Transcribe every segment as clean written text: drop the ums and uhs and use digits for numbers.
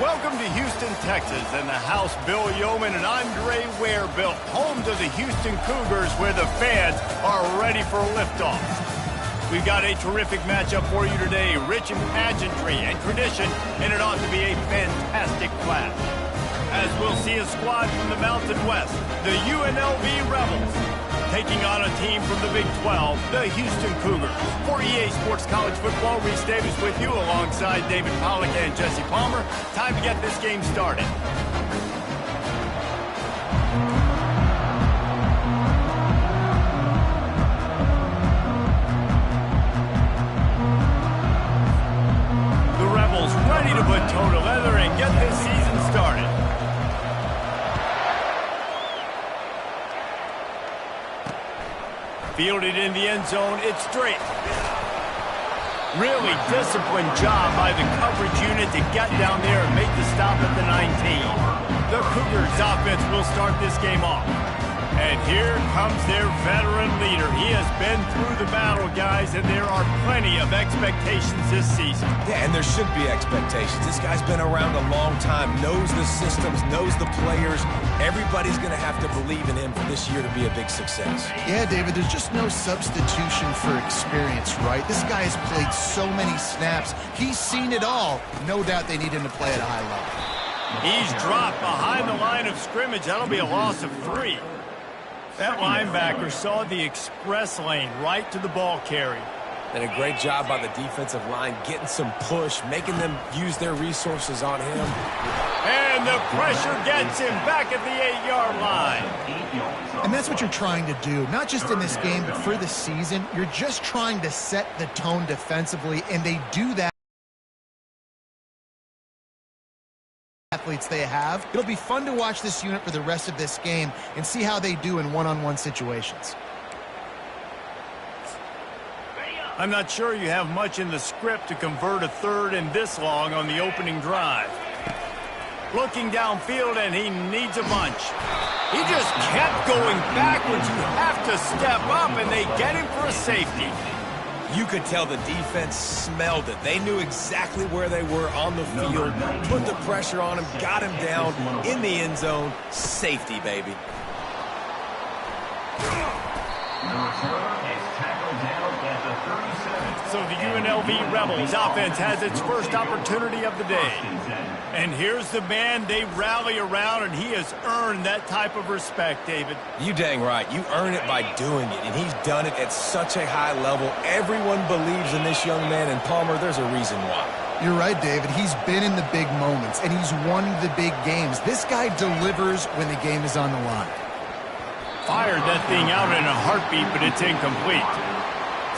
Welcome to Houston, Texas, and the house Bill Yeoman and Andre Ware built, home to the Houston Cougars, where the fans are ready for liftoff. We've got a terrific matchup for you today, rich in pageantry and tradition, and it ought to be a fantastic clash. As we'll see a squad from the Mountain West, the UNLV Rebels, taking on a team from the Big 12, the Houston Cougars. For EA Sports College Football, Reese Davis with you alongside David Pollack and Jesse Palmer. Time to get this game started. The Rebels ready to put toe to leather and get this season started. Fielded in the end zone, it's straight. Really disciplined job by the coverage unit to get down there and make the stop at the 19. The Cougars offense will start this game off. And here comes their veteran leader. He has been through the battle, guys, and there are plenty of expectations this season. Yeah, and there should be expectations. This guy's been around a long time, knows the systems, knows the players. Everybody's going to have to believe in him for this year to be a big success. Yeah, David, there's just no substitution for experience, right? This guy has played so many snaps. He's seen it all. No doubt they need him to play at a high level. He's dropped behind the line of scrimmage. That'll be a loss of 3. That linebacker saw the express lane right to the ball carrier. And a great job by the defensive line, getting some push, making them use their resources on him. And the pressure gets him back at the 8-yard line. And that's what you're trying to do, not just in this game, but for the season. You're just trying to set the tone defensively, and they do that. Athletes they have. It'll be fun to watch this unit for the rest of this game and see how they do in one-on-one situations. I'm not sure you have much in the script to convert a third and this long on the opening drive. Looking downfield, and he needs a bunch. He just kept going backwards. You have to step up, and they get him for a safety. You could tell the defense smelled it. They knew exactly where they were on the field, put the pressure on him, got him down in the end zone. Safety, baby. So the UNLV Rebels offense has its first opportunity of the day. And here's the man they rally around, and he has earned that type of respect, David. You dang right. You earn it by doing it, and he's done it at such a high level. Everyone believes in this young man, and Palmer, there's a reason why. You're right, David. He's been in the big moments, and he's won the big games. This guy delivers when the game is on the line. Fired that thing out in a heartbeat, but it's incomplete.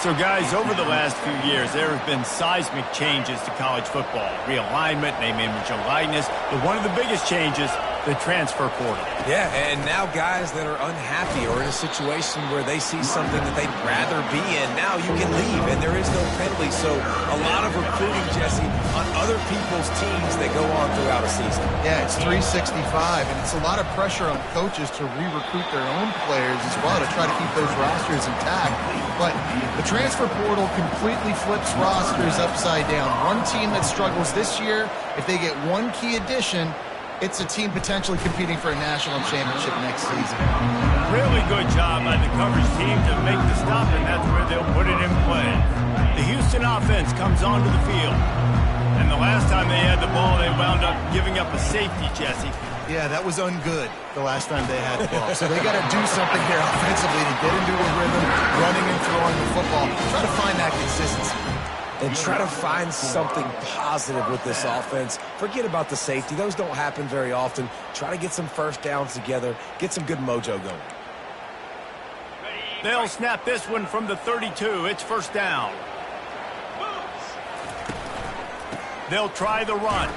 So, guys, over the last few years, there have been seismic changes to college football. Realignment, name, image, and likeness. But one of the biggest changes, the transfer portal. Yeah, and now guys that are unhappy or in a situation where they see something that they'd rather be in, now you can leave, and there is no penalty. So a lot of recruiting, Jesse, on other people's teams that go on throughout a season. Yeah, it's 365, and it's a lot of pressure on coaches to re-recruit their own players as well to try to keep those rosters intact. But the transfer portal completely flips rosters upside down. One team that struggles this year, if they get one key addition, it's a team potentially competing for a national championship next season. Really good job by the coverage team to make the stop, and that's where they'll put it in play. The Houston offense comes onto the field. And the last time they had the ball, they wound up giving up a safety, Jesse. Yeah, that was ungood the last time they had the ball. So they got to do something here offensively to get into a rhythm, running and throwing the football. Try to find that consistency. And try to find something positive with this offense. Forget about the safety. Those don't happen very often. Try to get some first downs together. Get some good mojo going. They'll snap this one from the 32. It's first down. They'll try the run.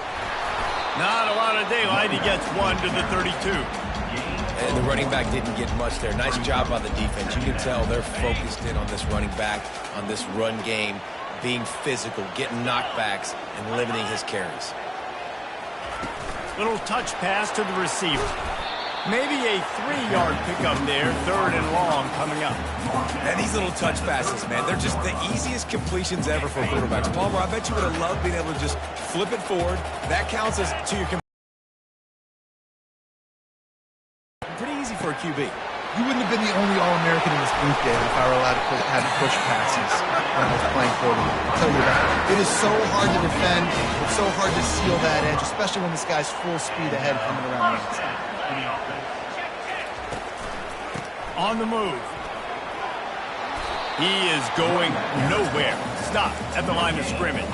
Not a lot of daylight. He gets one to the 32. And the running back didn't get much there. Nice job by the defense. You can tell they're focused in on this running back, on this run game, being physical, getting knockbacks, and limiting his carries. Little touch pass to the receiver. Maybe a 3-yard pickup there, 3rd and long coming up. And these little touch passes, man, they're just the easiest completions ever for quarterbacks. Palmer, I bet you would have loved being able to just flip it forward. That counts as to your pretty easy for a QB. You wouldn't have been the only All-American in this booth, David, if I were allowed to have push passes when I was playing quarterback. I'll tell you that. It is so hard to defend. It's so hard to seal that edge, especially when this guy's full speed ahead coming around the inside. On the move. He is going nowhere. Stop at the line of scrimmage.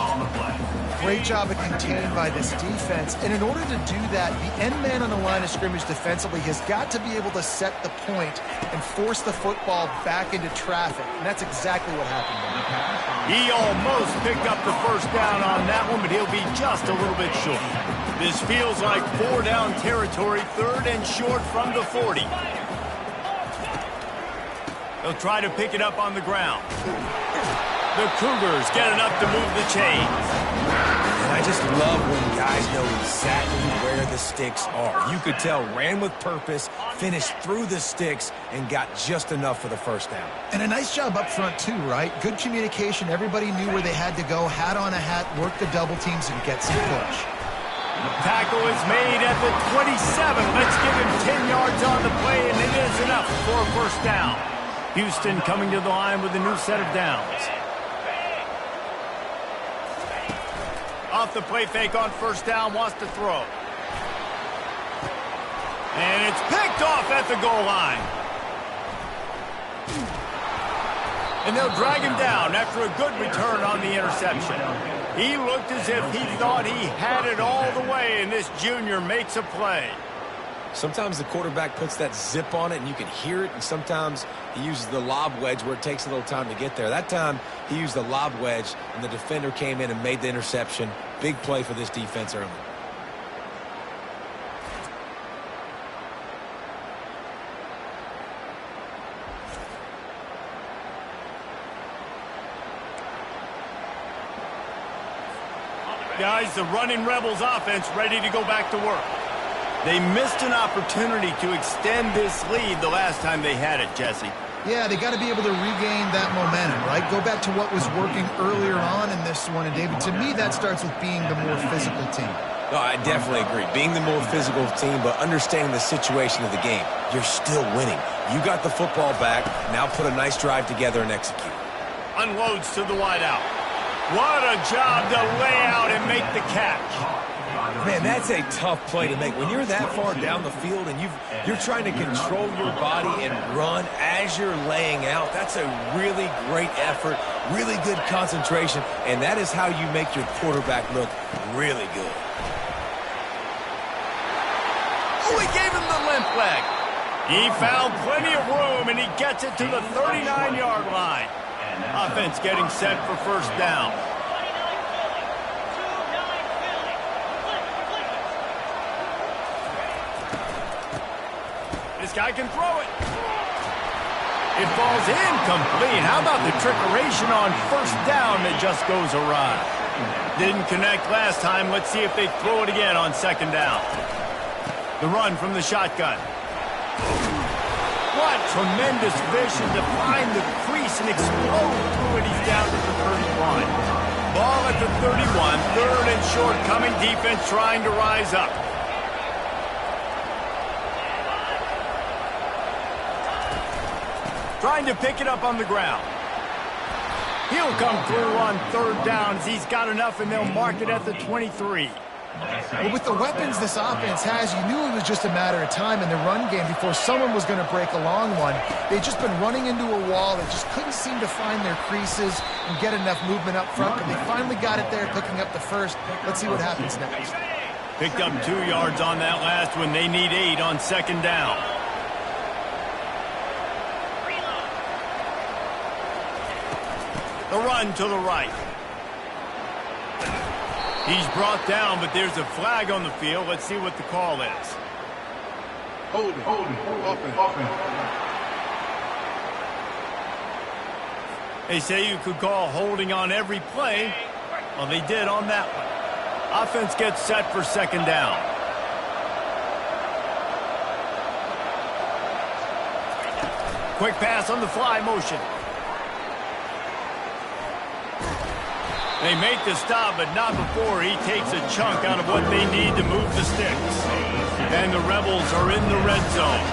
Great job of contained by this defense. And in order to do that, the end man on the line of scrimmage defensively has got to be able to set the point and force the football back into traffic. And that's exactly what happened there. He almost picked up the first down on that one, but he'll be just a little bit short. This feels like 4-down territory, 3rd and short from the 40. They'll try to pick it up on the ground. The Cougars get enough to move the chains. And I just love when guys know exactly where the sticks are. You could tell ran with purpose, finished through the sticks, and got just enough for the first down. And a nice job up front too, right? Good communication. Everybody knew where they had to go. Hat on a hat, work the double teams, and get some push. Tackle is made at the 27. Let's give him 10 yards on the play, and it is enough for a first down. Houston coming to the line with a new set of downs. Off the play fake on first down, wants to throw. And it's picked off at the goal line. And they'll drag him down after a good return on the interception. He looked as if he thought he had it all the way, and this junior makes a play. Sometimes the quarterback puts that zip on it and you can hear it, and sometimes he uses the lob wedge where it takes a little time to get there. That time he used the lob wedge and the defender came in and made the interception. Big play for this defense early. Guys, the running Rebels offense ready to go back to work. They missed an opportunity to extend this lead the last time they had it, Jesse. Yeah, they got to be able to regain that momentum, right? Go back to what was working earlier on in this one. And, David, to me, that starts with being the more physical team. No, I definitely agree. Being the more physical team, but understanding the situation of the game. You're still winning. You got the football back. Now put a nice drive together and execute. Unloads to the wideout. What a job to lay out and make the catch. Man, that's a tough play to make. When you're that far down the field and you're trying to control your body and run as you're laying out, that's a really great effort, really good concentration, and that is how you make your quarterback look really good. Oh, he gave him the limp leg. He found plenty of room, and he gets it to the 39-yard line. Offense getting set for first down. This guy can throw it. It falls incomplete. How about the trickeration on first down that just goes awry? Didn't connect last time. Let's see if they throw it again on second down. The run from the shotgun. What tremendous vision to find the crease and explode through it. He's down to the 31. Ball at the 31. 3rd and short coming. Defense trying to rise up. Trying to pick it up on the ground. He'll come through on 3rd down as he's got enough, and they'll mark it at the 23. Well, with the weapons this offense has, you knew it was just a matter of time in the run game before someone was going to break a long one. They'd just been running into a wall. They just couldn't seem to find their creases and get enough movement up front, but they finally got it there, picking up the first. Let's see what happens next. Picked up 2 yards on that last one. They need 8 on second down. The run to the right. He's brought down, but there's a flag on the field. Let's see what the call is. Holding. They say you could call holding on every play. Well, they did on that one. Offense gets set for second down. Quick pass on the fly motion. They make the stop, but not before he takes a chunk out of what they need to move the sticks. And the Rebels are in the red zone.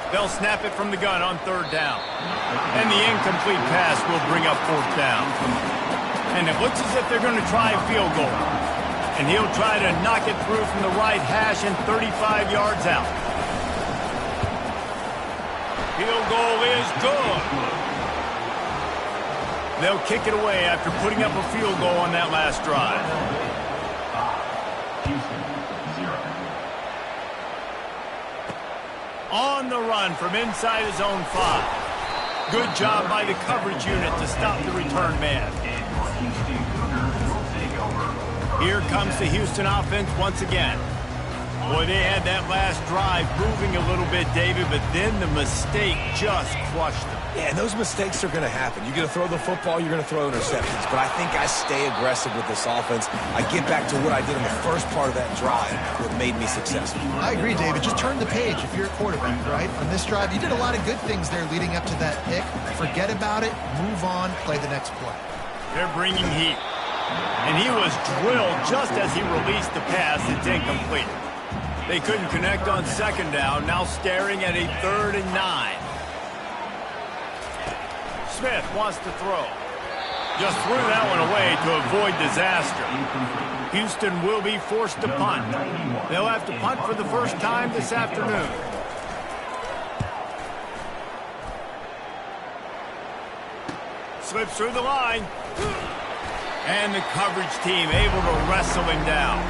They'll snap it from the gun on third down. And the incomplete pass will bring up fourth down. And it looks as if they're going to try a field goal. And he'll try to knock it through from the right hash and 35 yards out. Field goal is good. They'll kick it away after putting up a field goal on that last drive. On the run from inside his own 5. Good job by the coverage unit to stop the return man. Here comes the Houston offense once again. Boy, they had that last drive moving a little bit, David, but then the mistake just crushed them. Yeah, and those mistakes are going to happen. You're going to throw the football, you're going to throw interceptions. But I think I stay aggressive with this offense. I get back to what I did in the first part of that drive that made me successful. I agree, David. Just turn the page if you're a quarterback, right? On this drive, you did a lot of good things there leading up to that pick. Forget about it, move on, play the next play. They're bringing heat. And he was drilled just as he released the pass. It's incomplete. They couldn't connect on second down, now staring at a 3rd and 9. Smith wants to throw. Just threw that one away to avoid disaster. Houston will be forced to punt. They'll have to punt for the first time this afternoon. Slips through the line. And the coverage team able to wrestle him down.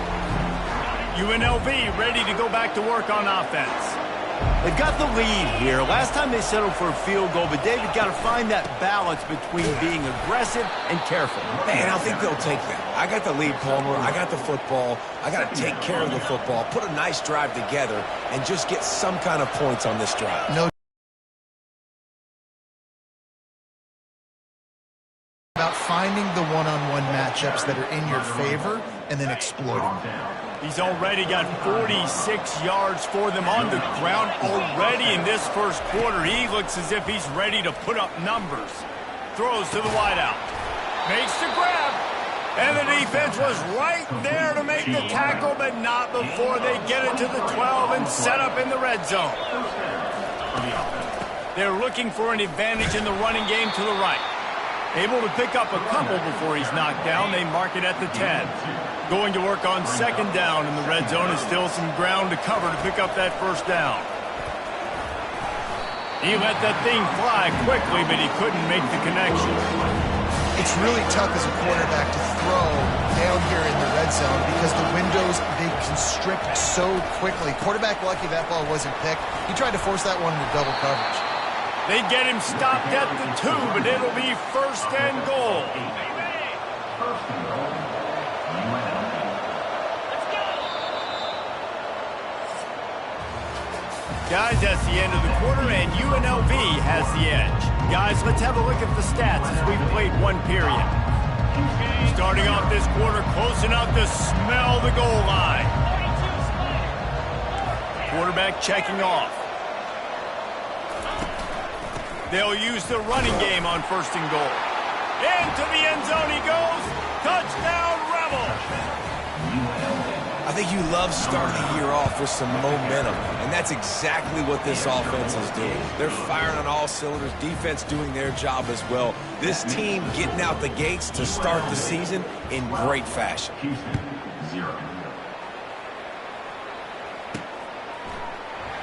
UNLV ready to go back to work on offense. They've got the lead here. Last time they settled for a field goal, but David got to find that balance between being aggressive and careful. Man, I think they'll take that. I got the lead, Palmer. I got the football. I got to take care of the football, put a nice drive together, and just get some kind of points on this drive. No. About finding the one-on-one matchups that are in your favor and then exploiting them. He's already got 46 yards for them on the ground already in this first quarter. He looks as if he's ready to put up numbers. Throws to the wideout. Makes the grab. And the defense was right there to make the tackle, but not before they get it to the 12 and set up in the red zone. They're looking for an advantage in the running game to the right. Able to pick up a couple before he's knocked down. They mark it at the 10. Going to work on second down in the red zone and still some ground to cover to pick up that first down. He let that thing fly quickly, but he couldn't make the connection. It's really tough as a quarterback to throw down here in the red zone because the windows, they constrict so quickly. Quarterback lucky that ball wasn't picked. He tried to force that one into double coverage. They get him stopped at the 2, but it'll be first and goal. Guys, that's the end of the quarter, and UNLV has the edge. Guys, let's have a look at the stats as we've played one period. Starting off this quarter, close enough to smell the goal line. Quarterback checking off. They'll use the running game on first and goal. Into the end zone he goes. Touchdown, Rebels! I think you love starting the year off with some momentum, and that's exactly what this offense is doing. They're firing on all cylinders, defense doing their job as well. This team getting out the gates to start the season in great fashion.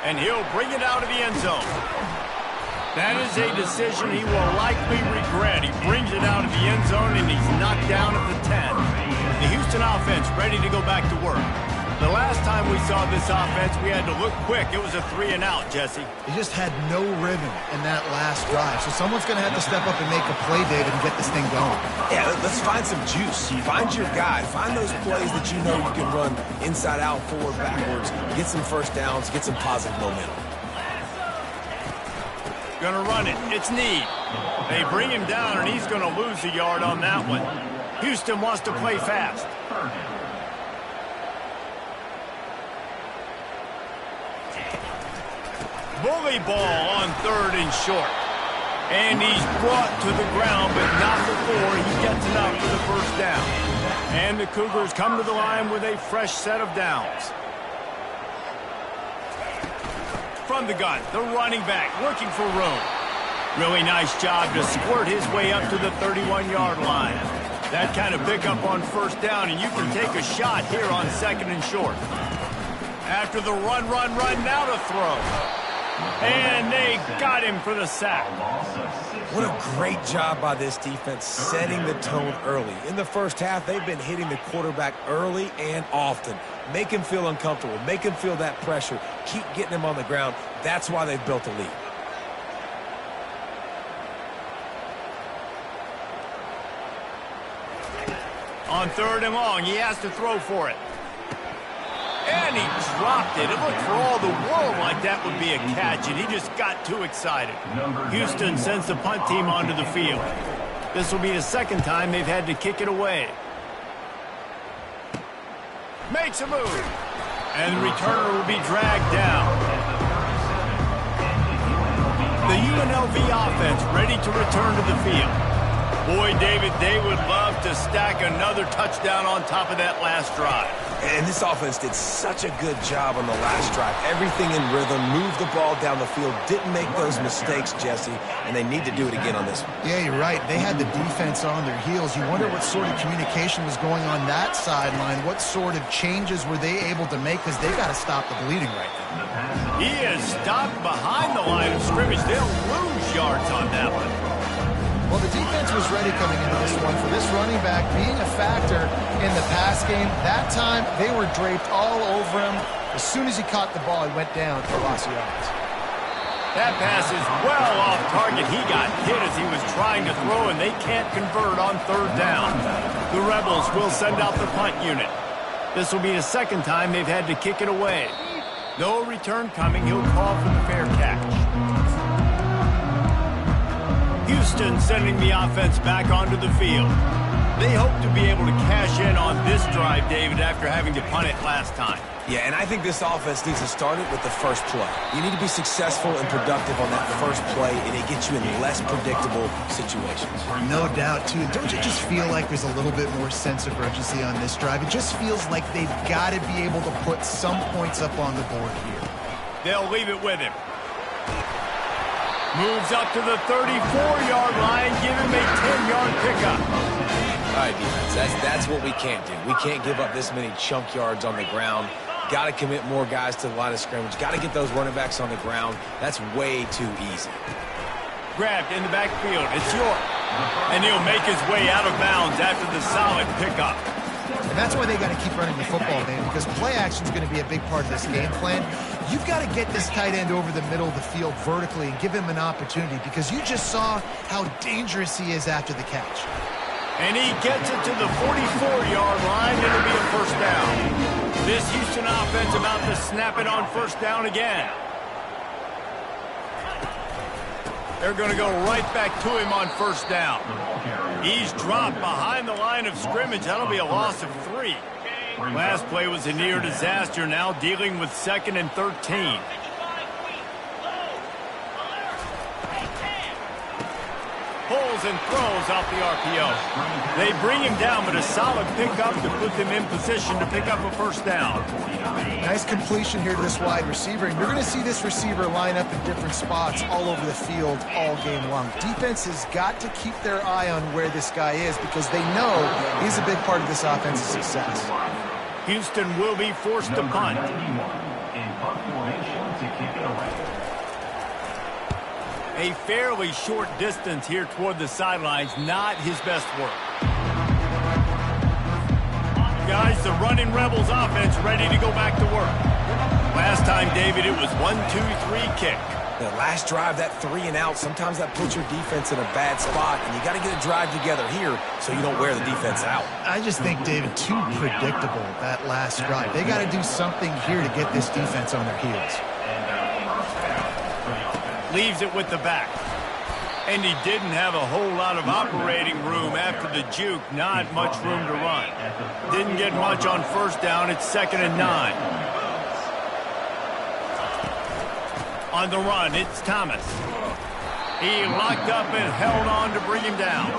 And he'll bring it out of the end zone. That is a decision he will likely regret. He brings it out of the end zone, and he's knocked down at the 10. The Houston offense ready to go back to work. The last time we saw this offense, we had to look quick. It was a 3-and-out, Jesse. They just had no rhythm in that last drive. So someone's going to have to step up and make a play, David, and get this thing going. Yeah, let's find some juice. Find your guy. Find those plays that you know you can run inside out, forward, backwards. Get some first downs. Get some positive momentum. Gonna run it. It's Need. They bring him down, and he's gonna lose a yard on that one. Houston wants to play fast. bully ball on 3rd and short. And he's brought to the ground, but not before he gets enough for the first down. And the Cougars come to the line with a fresh set of downs. From the gun, the running back looking for room. Really nice job to squirt his way up to the 31-yard line. That kind of pickup on first down, and you can take a shot here on 2nd and short. After the run, now to throw. And they got him for the sack. What a great job by this defense setting the tone early. In the first half, they've been hitting the quarterback early and often. Make him feel uncomfortable. Make him feel that pressure. Keep getting him on the ground. That's why they've built a lead. On 3rd and long, he has to throw for it. And he dropped it. It looked for all the world like that would be a catch, and he just got too excited. Houston sends the punt team onto the field. This will be the 2nd time they've had to kick it away. Makes a move. And the returner will be dragged down. The UNLV offense ready to return to the field. Boy, David, they would love to stack another touchdown on top of that last drive. And this offense did such a good job on the last drive. Everything in rhythm, moved the ball down the field, didn't make those mistakes, Jesse, and they need to do it again on this one. Yeah, you're right. They had the defense on their heels. You wonder what sort of communication was going on that sideline. What sort of changes were they able to make, because they got to stop the bleeding right now. He is stopped behind the line of scrimmage. They'll lose yards on that one. Well, the defense was ready coming into this one for this running back being a factor in the pass game. That time, they were draped all over him. As soon as he caught the ball, he went down for loss of yards. That pass is well off target. He got hit as he was trying to throw, and they can't convert on 3rd down. The Rebels will send out the punt unit. This will be the 2nd time they've had to kick it away. No return coming. He'll call for the fair catch. Houston sending the offense back onto the field. They hope to be able to cash in on this drive, David, after having to punt it last time. Yeah, and I think this offense needs to start it with the first play. You need to be successful and productive on that first play, and it gets you in less predictable situations. No doubt, too. Don't you just feel like there's a little bit more sense of urgency on this drive? It just feels like they've got to be able to put some points up on the board here. They'll leave it with him. Moves up to the 34-yard line, give him a 10-yard pickup. All right, defense, that's what we can't do. We can't give up this many chunk yards on the ground. Got to commit more guys to the line of scrimmage. Got to get those running backs on the ground. That's way too easy. Grabbed in the backfield. It's York. And he'll make his way out of bounds after the solid pickup. And that's why they got to keep running the football, man, because play action is going to be a big part of this game plan. You've got to get this tight end over the middle of the field vertically and give him an opportunity, because you just saw how dangerous he is after the catch. And he gets it to the 44-yard line. It'll be a first down. This Houston offense about to snap it on first down again. They're going to go right back to him on first down. He's dropped behind the line of scrimmage. That'll be a loss of 3. Last play was a near disaster. Now dealing with 2nd and 13. Pulls and throws off the RPO. They bring him down, but a solid pickup to put them in position to pick up a first down. Nice completion here to this wide receiver, and you're going to see this receiver line up in different spots all over the field all game long. Defense has got to keep their eye on where this guy is, because they know he's a big part of this offense's success. Houston will be forced to punt. A fairly short distance here toward the sidelines, not his best work. Guys, the running Rebels offense ready to go back to work. Last time, David, it was 1-2-3 kick. The last drive, that 3 and out, sometimes that puts your defense in a bad spot, and you got to get a drive together here so you don't wear the defense out. I just think, David, too predictable, that last drive. They got to do something here to get this defense on their heels. Leaves it with the back. And he didn't have a whole lot of operating room after the juke. Not much room to run. Didn't get much on first down. It's 2nd and 9. On the run, it's Thomas. He locked up and held on to bring him down.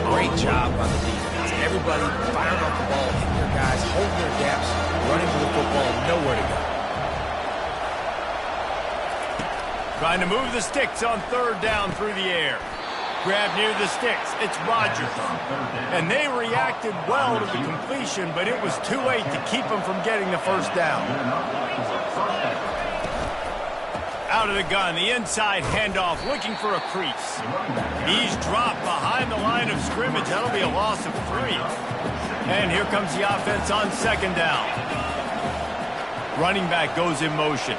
Great job by the defense. Everybody firing off the ball, hitting their guys, holding their gaps, running to the football, nowhere to go. Trying to move the sticks on third down through the air. Grab near the sticks. It's Rodgers. And they reacted well to the completion, but it was too late to keep them from getting the first down. Out of the gun, the inside handoff, looking for a crease. He's dropped behind the line of scrimmage. That'll be a loss of 3. And here comes the offense on second down. Running back goes in motion.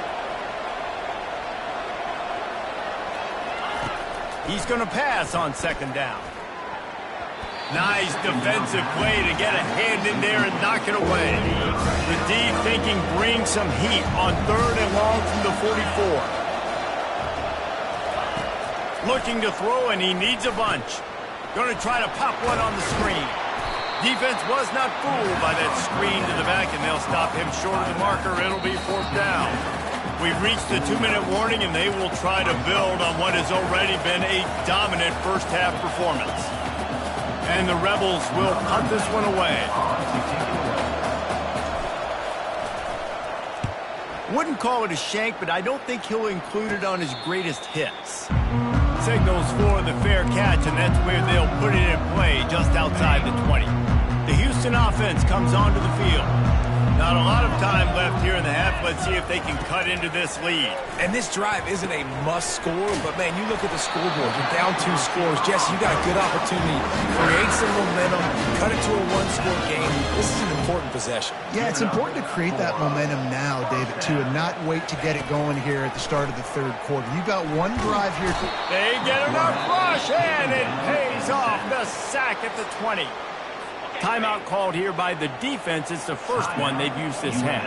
He's going to pass on second down. Nice defensive play to get a hand in there and knock it away. The D thinking bring some heat on third and long from the 44. Looking to throw, and he needs a bunch. Going to try to pop one on the screen. Defense was not fooled by that screen to the back, and they'll stop him short of the marker. It'll be fourth down. We've reached the 2-minute warning, and they will try to build on what has already been a dominant first-half performance. And the Rebels will punt this one away. Wouldn't call it a shank, but I don't think he'll include it on his greatest hits. Signals for the fair catch, and that's where they'll put it in play just outside the 20. The Houston offense comes onto the field. Not a lot of time left here in the half. Let's see if they can cut into this lead. And this drive isn't a must score, but man, you look at the scoreboard. You're down 2 scores. Jesse, you got a good opportunity. Create some momentum. Cut it to a 1-score game. This is an important possession. Yeah, it's important to create that momentum now, David, too, and not wait to get it going here at the start of the third quarter. You've got one drive here. They get enough rush, and it pays off. The sack at the 20. Timeout called here by the defense. It's the first one they've used this half.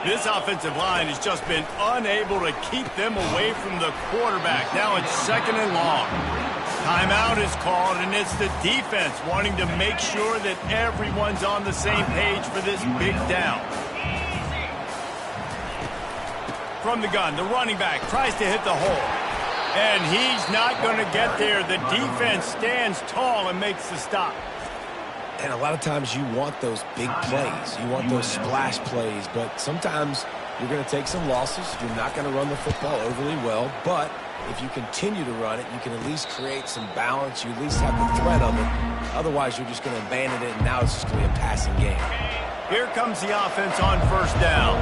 This offensive line has just been unable to keep them away from the quarterback. Now it's second and long. Timeout is called, and it's the defense wanting to make sure that everyone's on the same page for this big down. From the gun, the running back tries to hit the hole. And he's not going to get there. The defense stands tall and makes the stop. And a lot of times you want those big plays. You want those splash plays. But sometimes you're going to take some losses. You're not going to run the football overly well. But if you continue to run it, you can at least create some balance. You at least have the threat of it. Otherwise, you're just going to abandon it, and now it's just going to be a passing game. Here comes the offense on first down.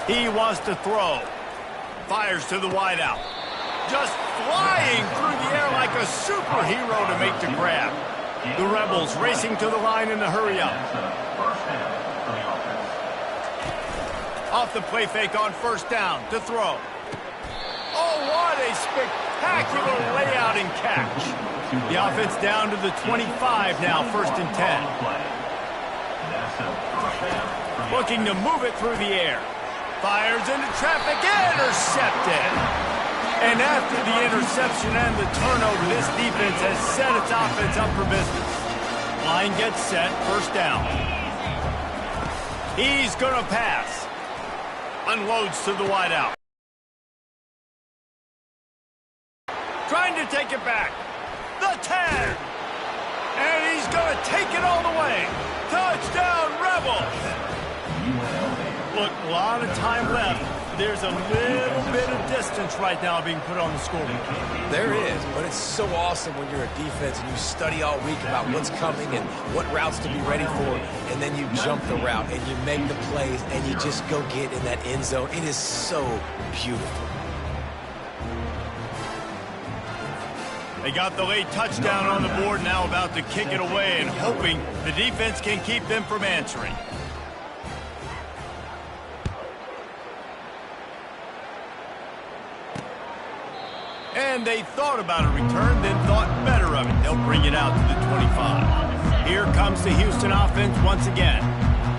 He wants to throw. Fires to the wideout. Just flying through the air like a superhero to make the grab. The Rebels racing to the line in the hurry-up. Off the play fake on first down to throw. Oh, what a spectacular layout and catch. The offense down to the 25 now, first and 10. Looking to move it through the air. Fires into traffic, intercepted. And after the interception and the turnover, this defense has set its offense up for business. Line gets set, first down. He's going to pass. Unloads to the wideout. Trying to take it back. The 10. And he's going to take it all the way. Touchdown, Rebels. Look, a lot of time left. There's a little bit of distance right now being put on the scoreboard. There is, but it's so awesome when you're a defense and you study all week about what's coming and what routes to be ready for, and then you jump the route and you make the plays and you just go get in that end zone. It is so beautiful. They got the late touchdown on the board, now about to kick it away and hoping the defense can keep them from answering. And they thought about a return, then thought better of it. They'll bring it out to the 25. Here comes the Houston offense once again.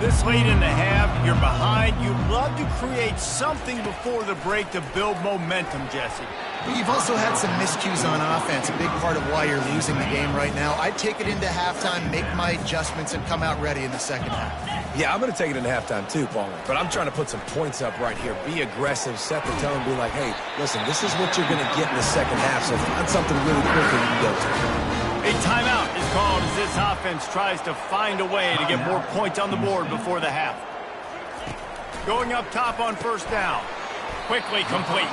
This late in the half, you're behind. You'd love to create something before the break to build momentum, Jesse. You've also had some miscues on offense, a big part of why you're losing the game right now. I'd take it into halftime, make my adjustments, and come out ready in the second half. Yeah, I'm going to take it into halftime too, Paul. But I'm trying to put some points up right here. Be aggressive, set the tone, be like, hey, listen, this is what you're going to get in the second half, so find something really quick that you can go to. A timeout is called as this offense tries to find a way to get more points on the board before the half. Going up top on first down. Quickly complete.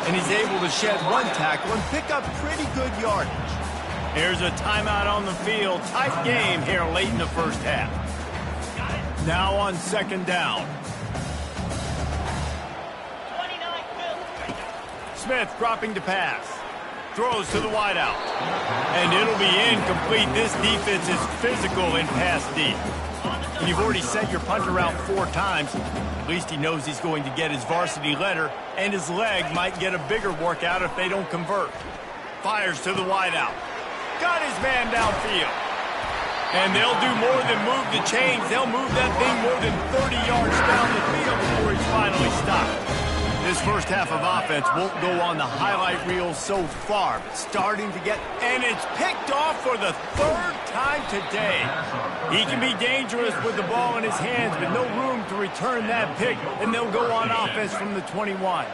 And he's able to shed one tackle and pick up pretty good yardage. Here's a timeout on the field. Tight game here late in the first half. Now on second down. Smith dropping to pass. Throws to the wideout. And it'll be incomplete. This defense is physical in pass deep. And you've already sent your punter out 4 times. At least he knows he's going to get his varsity letter, and his leg might get a bigger workout if they don't convert. Fires to the wideout. Got his man downfield. And they'll do more than move the chains. They'll move that thing more than 30 yards down the field before he's finally stopped. This first half of offense won't go on the highlight reel so far, but starting to get, and it's picked off for the 3rd time today. He can be dangerous with the ball in his hands, but no room to return that pick, and they'll go on offense from the 21.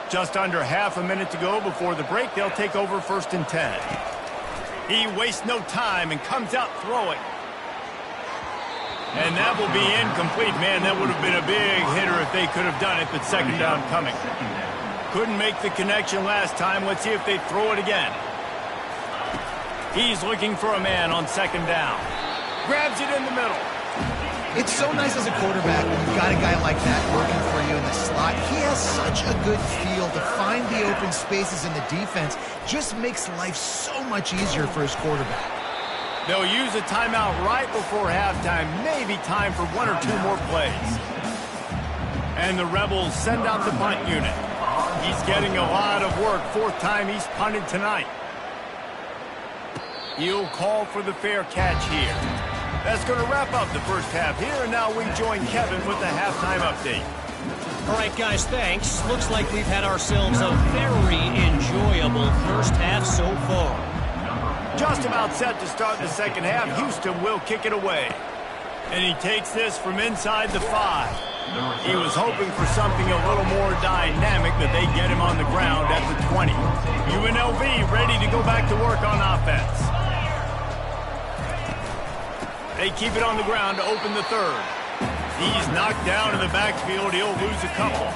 Just under half a minute to go before the break. They'll take over 1st and 10. He wastes no time and comes out throwing. And that will be incomplete. Man, that would have been a big hitter if they could have done it, but second down coming. Couldn't make the connection last time. Let's see if they throw it again. He's looking for a man on second down. Grabs it in the middle. It's so nice as a quarterback when you've got a guy like that working for you in the slot. He has such a good feel to find the open spaces in the defense. Just makes life so much easier for his quarterback. They'll use a timeout right before halftime. Maybe time for 1 or 2 more plays. And the Rebels send out the punt unit. He's getting a lot of work. 4th time he's punted tonight. He'll call for the fair catch here. That's going to wrap up the first half here. And now we join Kevin with the halftime update. All right, guys, thanks. Looks like we've had ourselves a very enjoyable first half so far. Just about set to start the second half. Houston will kick it away. And he takes this from inside the 5. He was hoping for something a little more dynamic, but they get him on the ground at the 20. UNLV ready to go back to work on offense. They keep it on the ground to open the 3rd. He's knocked down in the backfield. He'll lose a couple.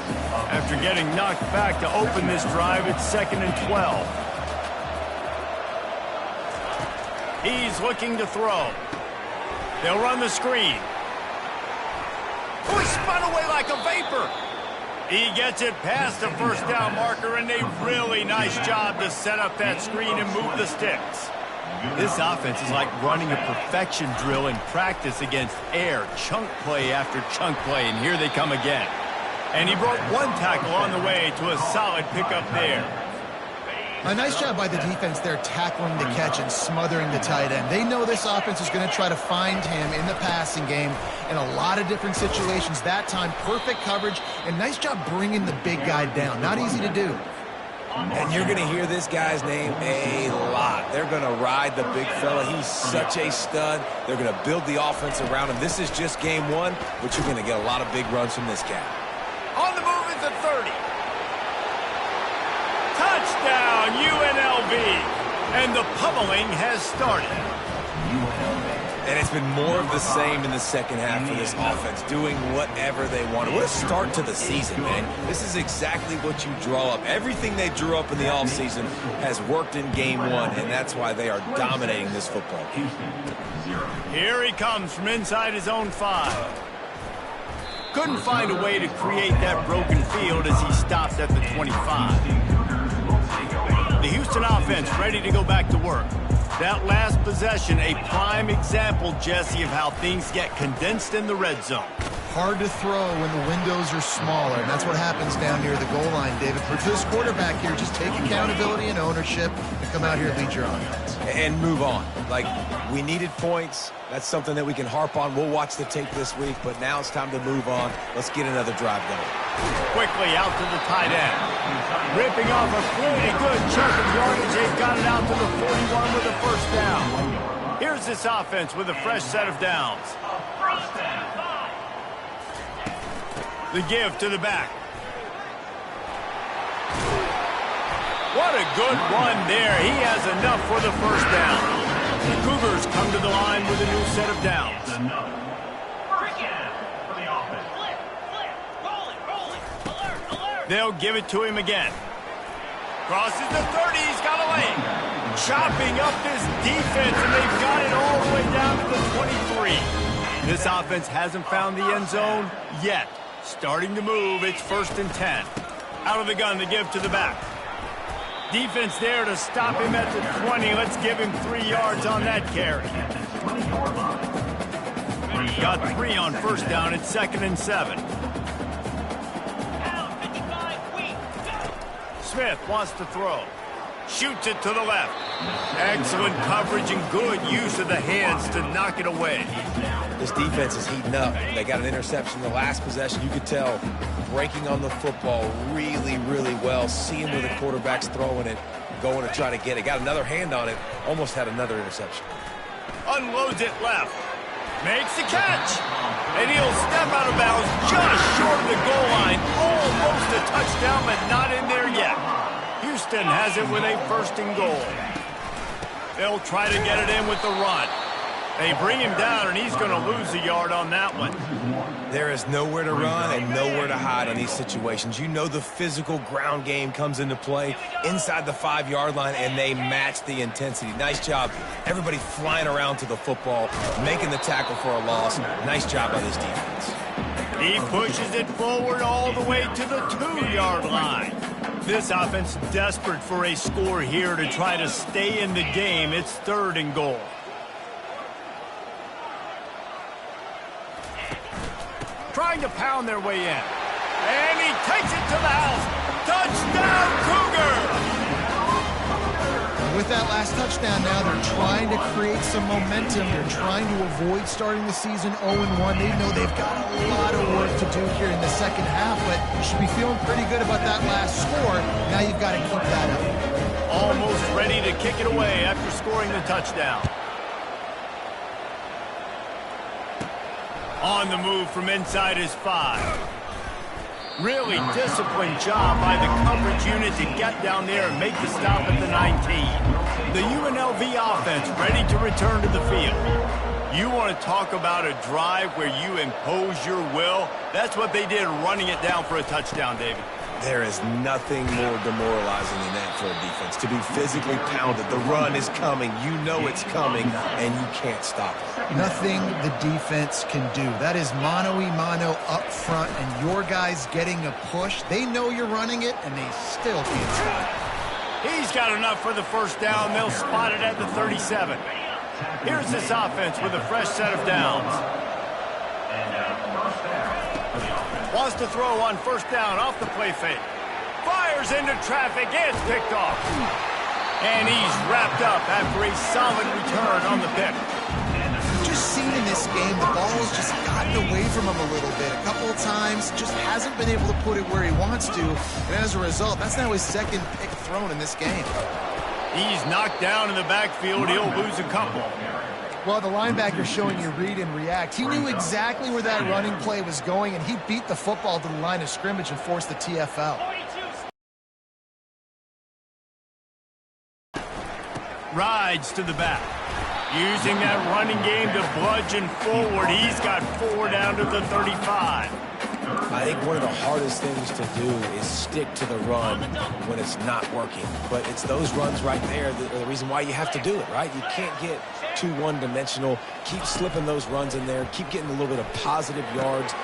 After getting knocked back to open this drive, it's 2nd and 12. He's looking to throw. They'll run the screen. Oh, he spun away like a vapor. He gets it past the first down marker, and a really nice job to set up that screen and move the sticks. This offense is like running a perfection drill in practice against air, chunk play after chunk play, and here they come again. And he broke 1 tackle on the way to a solid pickup there. A nice job by the defense there tackling the catch and smothering the tight end. They know this offense is going to try to find him in the passing game in a lot of different situations. That time, perfect coverage, and nice job bringing the big guy down. Not easy to do. And you're going to hear this guy's name a lot. They're going to ride the big fella. He's such a stud. They're going to build the offense around him. This is just game 1, but you're going to get a lot of big runs from this guy. On the move at the 30. Touchdown, UNLV. And the pummeling has started. And it's been more of the same in the second half for this offense, doing whatever they want. What a start to the season, man. This is exactly what you draw up. Everything they drew up in the offseason has worked in game 1, and that's why they are dominating this football. Here he comes from inside his own 5. Couldn't find a way to create that broken field as he stopped at the 25. The Houston offense ready to go back to work. That last possession, a prime example, Jesse, of how things get condensed in the red zone. Hard to throw when the windows are smaller, and that's what happens down near the goal line, David. For this quarterback here, just take accountability and ownership and come out here and lead your offense. And move on. Like, we needed points. That's something that we can harp on. We'll watch the tape this week, but now it's time to move on. Let's get another drive going. Quickly out to the tight end. Ripping off a pretty good chunk of yardage. They've got it out to the 41 with a first down. Here's this offense with a fresh set of downs. The give to the back. What a good run there. He has enough for the first down. The Cougars come to the line with a new set of downs. They'll give it to him again. Crosses the 30. He's got a lane. Chopping up this defense, and they've got it all the way down to the 23. This offense hasn't found the end zone yet. Starting to move. It's 1st and 10. Out of the gun, the give to the back. Defense there to stop him at the 20. Let's give him 3 yards on that carry. Got 3 on first down. It's 2nd and 7. Smith wants to throw. Shoots it to the left. Excellent coverage and good use of the hands to knock it away. This defense is heating up. They got an interception the last possession. You could tell breaking on the football really, really well. Seeing where the quarterback's throwing it, going to try to get it. Got another hand on it. Almost had another interception. Unloads it left. Makes the catch. And he'll step out of bounds just short of the goal line. Almost a touchdown, but not in there yet. Houston has it with a 1st and goal. They'll try to get it in with the run. They bring him down, and he's going to lose a yard on that one. There is nowhere to run and nowhere to hide on these situations. You know the physical ground game comes into play inside the 5-yard line, and they match the intensity. Nice job. Everybody flying around to the football, making the tackle for a loss. Nice job by this defense. He pushes it forward all the way to the 2-yard line. This offense desperate for a score here to try to stay in the game. It's 3rd and goal. Trying to pound their way in. And he takes it to the house. Touchdown, Cougar! With that last touchdown now, they're trying to create some momentum. They're trying to avoid starting the season 0-1. They know they've got a lot of work to do here in the second half, but you should be feeling pretty good about that last score. Now you've got to keep that up. Almost ready to kick it away after scoring the touchdown. On the move from inside his 5. Really disciplined job by the coverage unit to get down there and make the stop at the 19. The UNLV offense ready to return to the field. You want to talk about a drive where you impose your will? That's what they did, running it down for a touchdown, David. There is nothing more demoralizing than that for a defense. To be physically pounded. The run is coming. You know it's coming, and you can't stop it. Nothing the defense can do. That is mano-a-mano up front, and your guys getting a push. They know you're running it, and they still can't stop it. He's got enough for the first down. They'll spot it at the 37. Here's this offense with a fresh set of downs. Wants to throw on first down off the play fake. Fires into traffic. It's picked off. And he's wrapped up after a solid return on the pick. Just seen in this game, the ball has just gotten away from him a little bit. A couple of times, just hasn't been able to put it where he wants to. And as a result, that's now his 2nd pick thrown in this game. He's knocked down in the backfield. He'll lose a couple. Well, the linebacker showing you read and react. He knew exactly where that running play was going, and he beat the football to the line of scrimmage and forced the TFL. Rides to the back. Using that running game to bludgeon forward. He's got 4 down to the 35. I think one of the hardest things to do is stick to the run when it's not working. But it's those runs right there that are the reason why you have to do it, right? You can't get too one-dimensional. Keep slipping those runs in there. Keep getting a little bit of positive yards.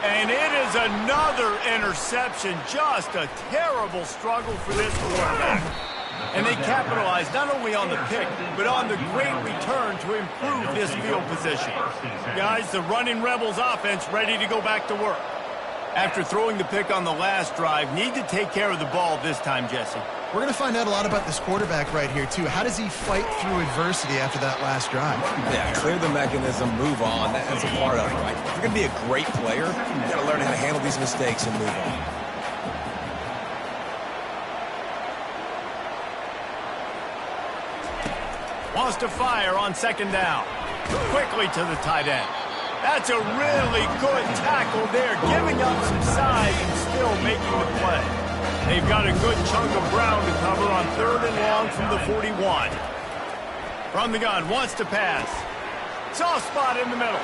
And it is another interception. Just a terrible struggle for this quarterback. And they capitalized not only on the pick, but on the great return to improve this field position. Guys, the running Rebels offense ready to go back to work. After throwing the pick on the last drive, need to take care of the ball this time, Jesse. We're going to find out a lot about this quarterback right here, too. How does he fight through adversity after that last drive? Yeah, clear the mechanism, move on. That's a part of it, right? If you're going to be a great player, you got to learn how to handle these mistakes and move on. Wants to fire on 2nd down. Quickly to the tight end. That's a really good tackle there, giving up some size and still making the play. They've got a good chunk of ground to cover on 3rd and long from the 41. From the gun, wants to pass. Soft spot in the middle.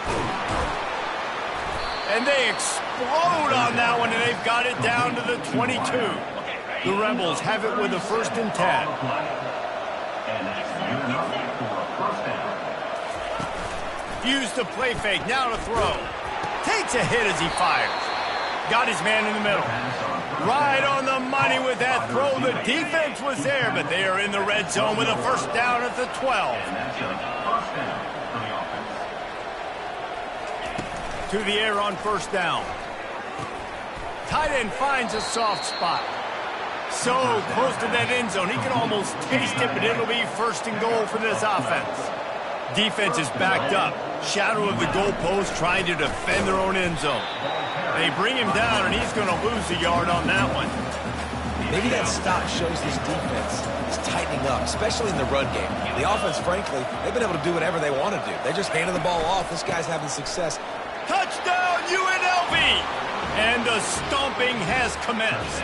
And they explode on that one, and they've got it down to the 22. The Rebels have it with a 1st and 10. Use the play fake, now to throw. Takes a hit as he fires. Got his man in the middle. Right on the money with that throw. The defense was there, but they are in the red zone with a 1st down at the 12. To the air on 1st down. Tight end finds a soft spot. So close to that end zone, he can almost taste it, but it'll be 1st and goal for this offense. Defense is backed up. Shadow of the goalpost trying to defend their own end zone. They bring him down, and he's going to lose a yard on that one. Maybe that stop shows this defense is tightening up, especially in the run game. The offense, frankly, they've been able to do whatever they want to do. They're just handing the ball off. This guy's having success. Touchdown, UNLV! And the stomping has commenced.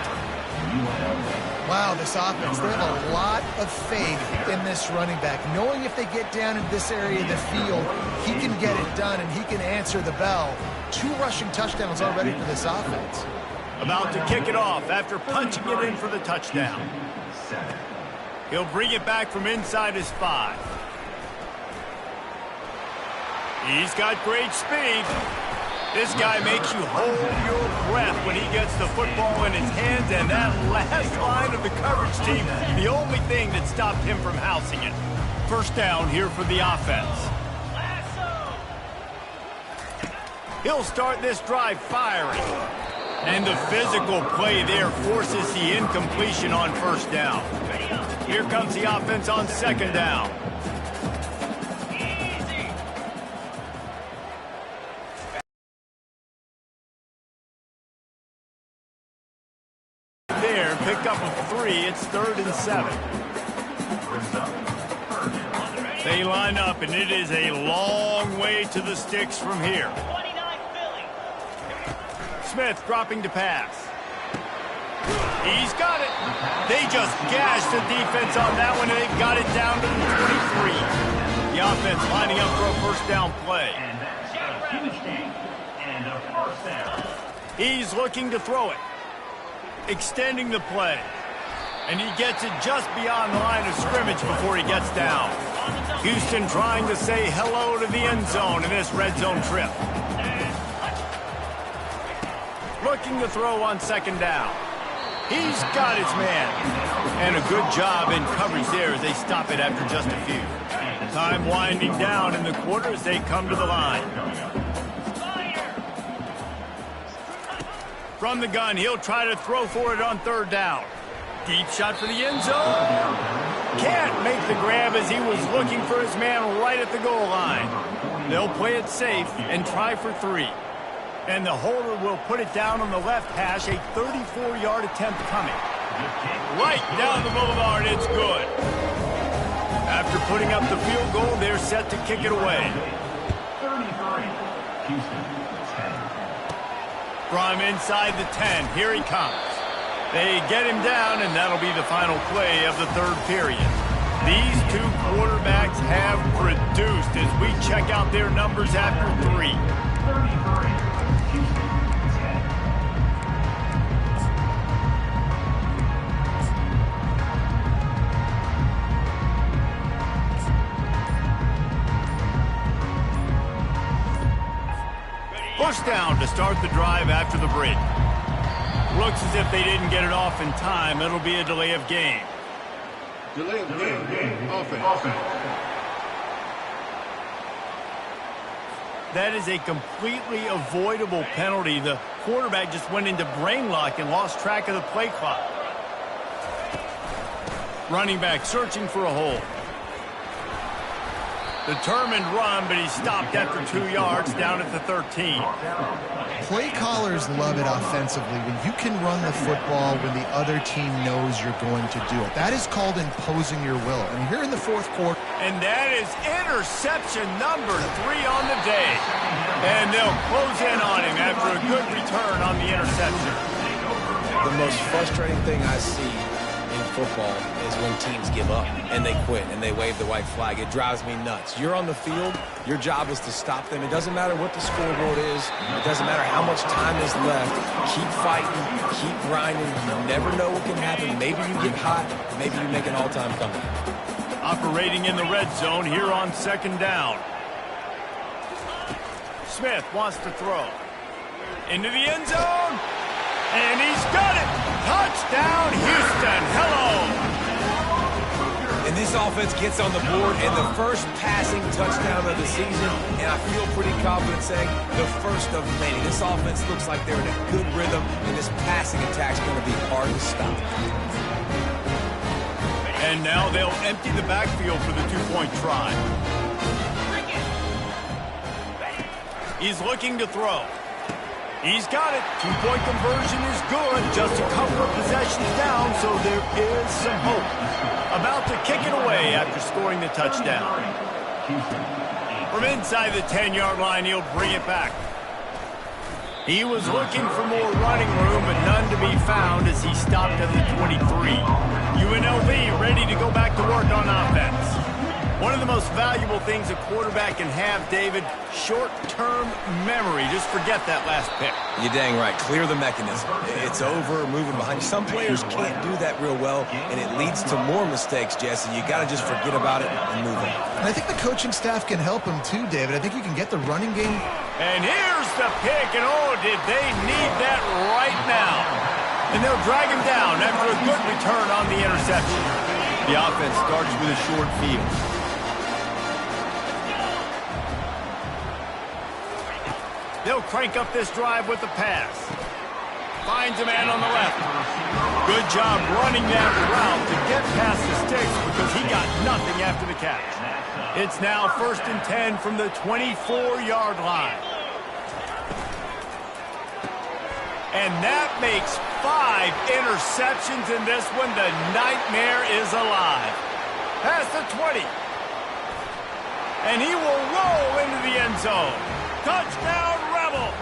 Wow, this offense, they have a lot of faith in this running back. Knowing if they get down in this area of the field, he can get it done and he can answer the bell. 2 rushing touchdowns already for this offense. About to kick it off after punching it in for the touchdown. He'll bring it back from inside his 5. He's got great speed. This guy makes you hold your breath when he gets the football in his hands, and that last line of the coverage team, the only thing that stopped him from housing it. 1st down here for the offense. He'll start this drive firing. And the physical play there forces the incompletion on 1st down. Here comes the offense on 2nd down. There, pick up a 3. It's 3rd and 7. They line up, and it is a long way to the sticks from here. Smith dropping to pass. He's got it. They just gashed the defense on that one, and they got it down to the 23. The offense lining up for a 1st down play. He's looking to throw it. Extending the play. And he gets it just beyond the line of scrimmage before he gets down. Houston trying to say hello to the end zone in this red zone trip. Looking to throw on 2nd down. He's got his man. And a good job in coverage there as they stop it after just a few. Time winding down in the quarter as they come to the line. From the gun, he'll try to throw for it on 3rd down. Deep shot for the end zone. Can't make the grab as he was looking for his man right at the goal line. They'll play it safe and try for 3. And the holder will put it down on the left hash, a 34-yard attempt coming. Right down the boulevard, it's good. After putting up the field goal, they're set to kick it away. 33, Houston, 10. From inside the 10, here he comes. They get him down, and that'll be the final play of the 3rd period. These 2 quarterbacks have produced as we check out their numbers after 3. 33, Houston, 10. First down to start the drive after the break. Looks as if they didn't get it off in time. It'll be a delay of game. Delay of game. Offense. That is a completely avoidable penalty. The quarterback just went into brain lock and lost track of the play clock. Running back searching for a hole. Determined run, but he stopped after 2 yards down at the 13. Play callers love it offensively when you can run the football when the other team knows you're going to do it. That is called imposing your will. And here in the fourth quarter. And that is interception number 3 on the day. And they'll close in on him after a good return on the interception. The most frustrating thing I see in football is when teams give up and they quit and they wave the white flag. It drives me nuts. You're on the field. Your job is to stop them. It doesn't matter what the scoreboard is. It doesn't matter how much time is left. Keep fighting. Keep grinding. You never know what can happen. Maybe you get hot. Maybe you make an all-time comeback. Operating in the red zone here on second down. Smith wants to throw. Into the end zone. And he's got it. Touchdown, Houston. Hello. And this offense gets on the board in the first passing touchdown of the season, and I feel pretty confident saying the first of many. This offense looks like they're in a good rhythm, and this passing attack's going to be hard to stop. And now they'll empty the backfield for the two-point try. He's looking to throw. He's got it. Two-point conversion is good. Just a couple of possessions down, so there is some hope. About to kick it away after scoring the touchdown. From inside the 10-yard line, he'll bring it back. He was looking for more running room, but none to be found as he stopped at the 23. UNLV ready to go back to work on offense. One of the most valuable things a quarterback can have, David, short-term memory. Just forget that last pick. You're dang right. Clear the mechanism. It's over, moving behind. Some players can't do that real well, and it leads to more mistakes, Jesse. You got to just forget about it and move on. And I think the coaching staff can help him too, David. I think you can get the running game. And here's the pick, and oh, did they need that right now. And they'll drag him down after a good return on the interception. The offense starts with a short field. They'll crank up this drive with the pass. Finds a man on the left. Good job running that route to get past the sticks because he got nothing after the catch. It's now 1st and 10 from the 24-yard line. And that makes 5 interceptions in this one. The nightmare is alive. Past the 20. And he will roll into the end zone. Touchdown, Rebels!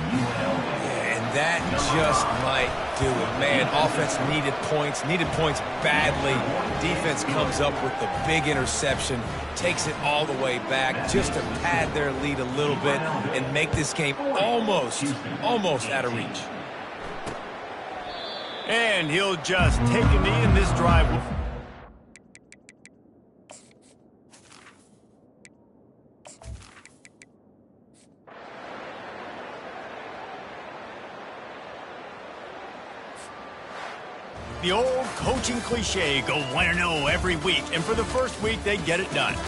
And that just might do it. Man, offense needed points badly. Defense comes up with the big interception, takes it all the way back just to pad their lead a little bit and make this game almost out of reach. And he'll just take a knee in this drive. The old coaching cliche, go 1-0 every week, and for the first week, they get it done.